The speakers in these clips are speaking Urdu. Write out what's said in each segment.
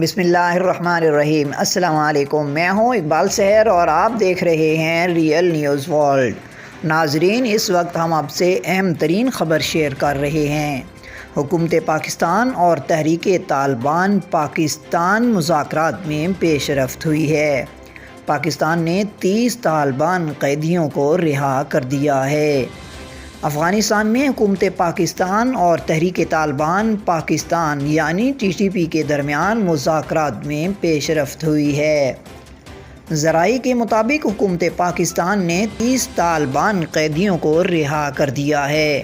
بسم اللہ الرحمن الرحیم۔ السلام علیکم، میں ہوں اقبال سحر اور آپ دیکھ رہے ہیں ریئل نیوز ورلڈ۔ ناظرین، اس وقت ہم آپ سے اہم ترین خبر شیئر کر رہے ہیں۔ حکومت پاکستان اور تحریک طالبان پاکستان مذاکرات میں پیش رفت ہوئی ہے۔ پاکستان نے 30 طالبان قیدیوں کو رہا کر دیا ہے۔ افغانستان میں حکومت پاکستان اور تحریک طالبان پاکستان یعنی TTP کے درمیان مذاکرات میں پیش رفت ہوئی ہے۔ ذرائع کے مطابق حکومت پاکستان نے 30 طالبان قیدیوں کو رہا کر دیا ہے۔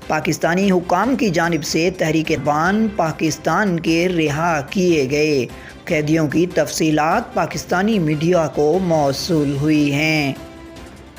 پاکستانی حکام کی جانب سے تحریک طالبان پاکستان کے رہا کیے گئے قیدیوں کی تفصیلات پاکستانی میڈیا کو موصول ہوئی ہیں۔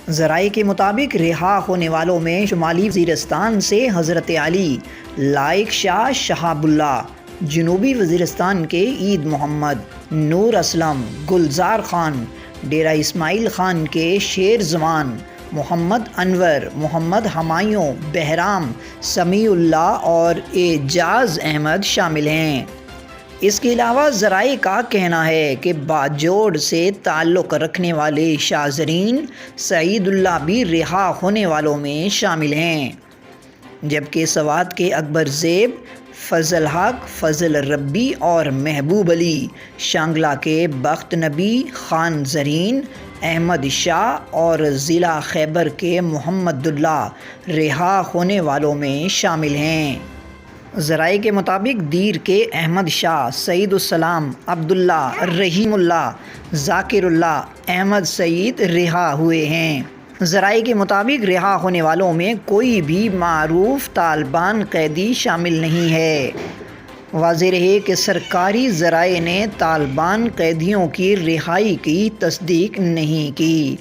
ذرائع کے مطابق رہا ہونے والوں میں شمالی وزیرستان سے حضرت علی، لائق شاہ شہاب اللہ، جنوبی وزیرستان کے عید محمد، نور اسلم، گلزار خان، ڈیرہ اسماعیل خان کے شیر زمان، محمد انور، محمد ہمایوں، بہرام، سمیع اللہ اور اعجاز احمد شامل ہیں۔ اس کے علاوہ ذرائع کا کہنا ہے کہ باجوڑ سے تعلق رکھنے والے شاہ زرین سعید اللہ بھی رہا ہونے والوں میں شامل ہیں، جبکہ سوات کے اکبر زیب، فضل حق، فضل ربی اور محبوب علی، شانگلہ کے بخت نبی، خان زرین، احمد شاہ اور ضلع خیبر کے محمد اللہ رہا ہونے والوں میں شامل ہیں۔ ذرائع کے مطابق دیر کے احمد شاہ، سعید السلام، عبداللہ، رحیم اللہ، ذاکر اللہ، احمد سعید رہا ہوئے ہیں۔ ذرائع کے مطابق رہا ہونے والوں میں کوئی بھی معروف طالبان قیدی شامل نہیں ہے۔ واضح رہے کہ سرکاری ذرائع نے طالبان قیدیوں کی رہائی کی تصدیق نہیں کی۔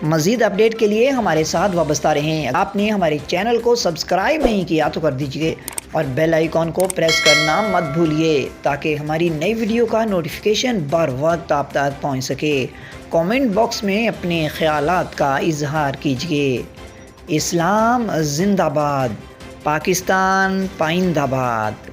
مزید اپڈیٹ کے لیے ہمارے ساتھ وابستہ رہیں۔ آپ نے ہمارے چینل کو سبسکرائب نہیں کیا تو کر دیجئے اور بیل آئیکن کو پریس کرنا مت بھولیے تاکہ ہماری نئی ویڈیو کا نوٹیفیکیشن بر وقت آپ تک پہنچ سکے۔ کامنٹ باکس میں اپنے خیالات کا اظہار کیجئے۔ اسلام زندہ باد، پاکستان پائندہ باد۔